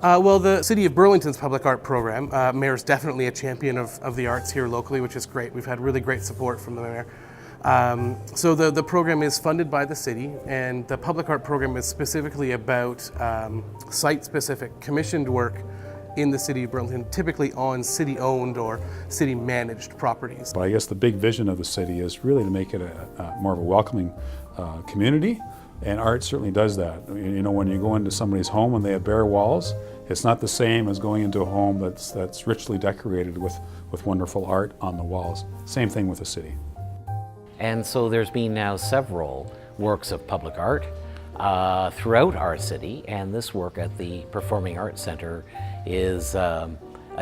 Well, the City of Burlington's public art program, Mayor's definitely a champion of the arts here locally, which is great. We've had really great support from the Mayor. So the program is funded by the city, and the public art program is specifically about site-specific commissioned work in the City of Burlington, typically on city-owned or city-managed properties. But I guess the big vision of the city is really to make it more of a welcoming community, and art certainly does that. You know, when you go into somebody's home and they have bare walls, it's not the same as going into a home that's richly decorated with wonderful art on the walls. Same thing with the city. And so there's been now several works of public art throughout our city, and this work at the Performing Arts Center is a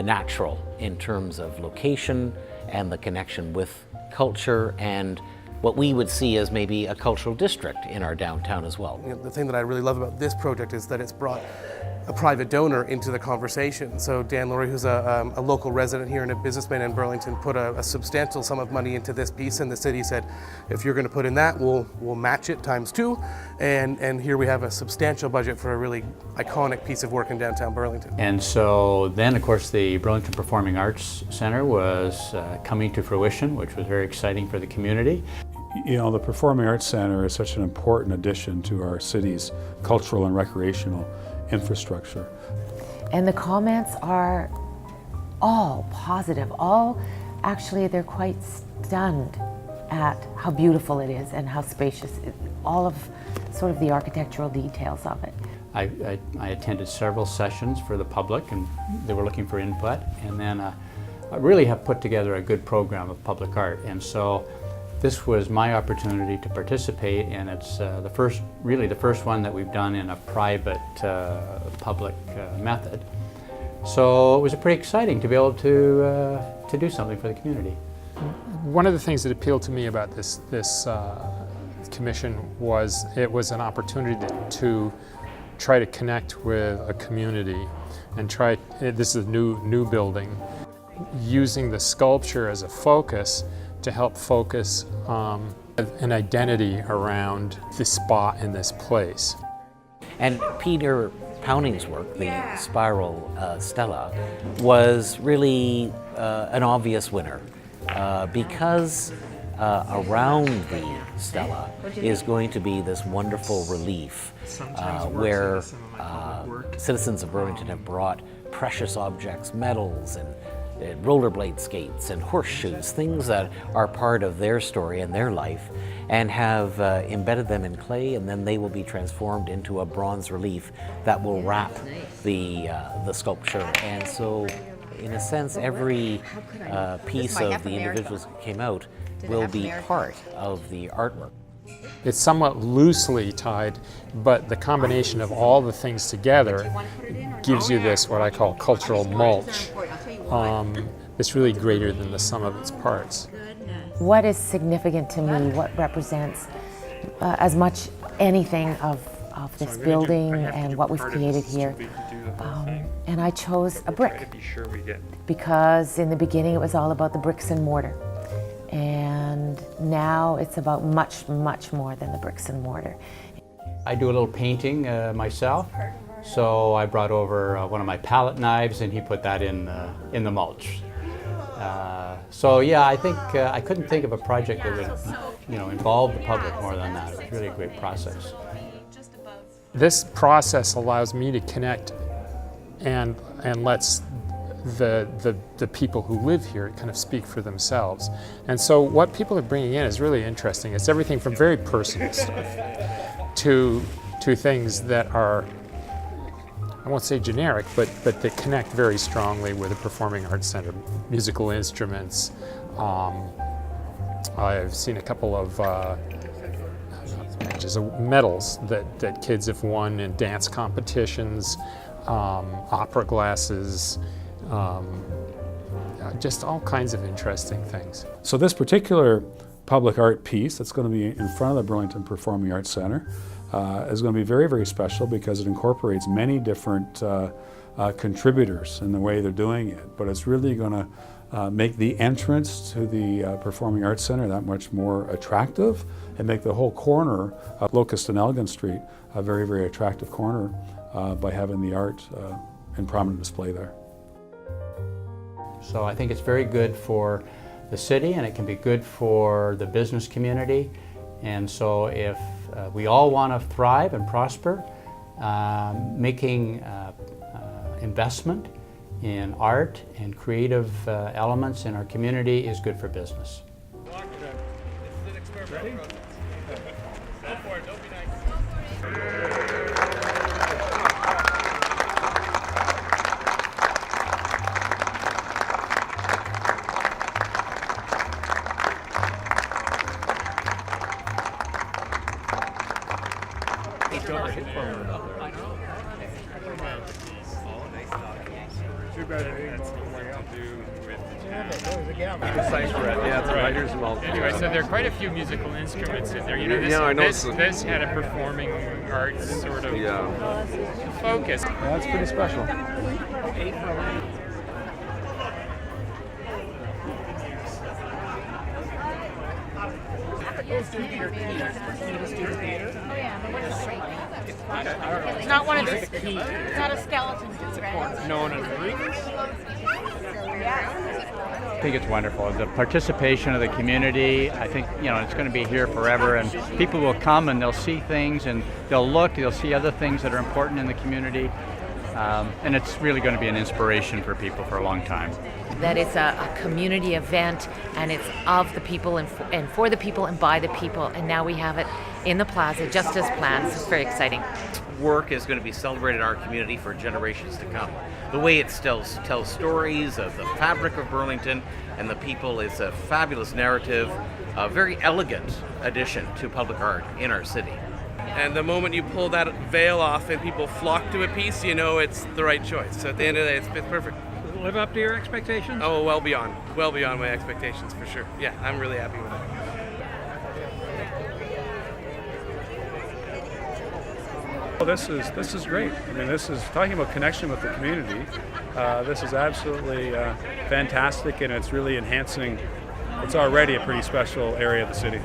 natural in terms of location and the connection with culture and what we would see as maybe a cultural district in our downtown as well. You know, the thing that I really love about this project is that it's brought a private donor into the conversation. So Dan Laurie, who's a local resident here and a businessman in Burlington, put a substantial sum of money into this piece, and the city said, if you're going to put in that, we'll match it ×2. And here we have a substantial budget for a really iconic piece of work in downtown Burlington. And so then, of course, the Burlington Performing Arts Center was coming to fruition, which was very exciting for the community. You know, the Performing Arts Center is such an important addition to our city's cultural and recreational infrastructure. And the comments are all positive. Actually, they're quite stunned at how beautiful it is and how spacious, all of sort of the architectural details of it. I attended several sessions for the public, and they were looking for input, and then I really have put together a good program of public art. And so this was my opportunity to participate, and it's really the first one that we've done in a private public method. So it was pretty exciting to be able to do something for the community. One of the things that appealed to me about this commission was it was an opportunity to try to connect with a community and this is a new building, using the sculpture as a focus to help focus an identity around this spot and this place. And Peter Powning's work, the spiral Stela, was really an obvious winner because around the Stela is going to be this wonderful relief where citizens of Burlington have brought precious objects, medals, and rollerblade skates and horseshoes, things that are part of their story and their life, and have embedded them in clay, and then they will be transformed into a bronze relief that will wrap the sculpture. And so, in a sense, every piece of the individuals that came out will be part of the artwork. It's somewhat loosely tied, but the combination of all the things together gives you this, what I call cultural mulch. It's really greater than the sum of its parts. What is significant to me, what represents as much anything of this building and what we've created here, and I chose a brick because in the beginning it was all about the bricks and mortar. And now it's about much, much more than the bricks and mortar. I do a little painting myself, so I brought over one of my palette knives, and he put that in the mulch. So yeah, I think I couldn't think of a project that would, involve the public more than that. It was really a great process. This process allows me to connect and lets the people who live here kind of speak for themselves. And so what people are bringing in is really interesting. It's everything from very personal stuff to things that are, I won't say generic, but that connect very strongly with the Performing Arts Center. Musical instruments. I've seen a couple of medals that kids have won in dance competitions, opera glasses, just all kinds of interesting things. So this particular public art piece that's going to be in front of the Burlington Performing Arts Center is going to be very, very special because it incorporates many different contributors in the way they're doing it. But it's really going make the entrance to the Performing Arts Center that much more attractive, and make the whole corner of Locust and Elgin Street a very, very attractive corner by having the art in prominent display there. So I think it's very good for the city, and it can be good for the business community. And so if we all want to thrive and prosper, making investment in art and creative elements in our community is good for business. Anyway, so there are quite a few musical instruments in there. You know, this had a performing arts sort of focus. That's pretty special. It's not one of the keys. It's not a skeleton, right? No one agrees. I think it's wonderful. The participation of the community, I think, it's going to be here forever, and people will come and they'll see things and they'll see other things that are important in the community, and it's really going to be an inspiration for people for a long time. That it's a community event, and it's of the people and for the people and by the people, and now we have it in the plaza just as planned. It's very exciting. Work is going to be celebrated in our community for generations to come. The way it tells stories of the fabric of Burlington and the people is a fabulous narrative, a very elegant addition to public art in our city. And the moment you pull that veil off and people flock to a piece, you know it's the right choice. So at the end of the day, it's perfect. Live up to your expectations? Oh, well beyond my expectations for sure. Yeah, I'm really happy with it. Well, this is great. I mean, this is talking about connection with the community. This is absolutely fantastic, and it's really enhancing. It's already a pretty special area of the city.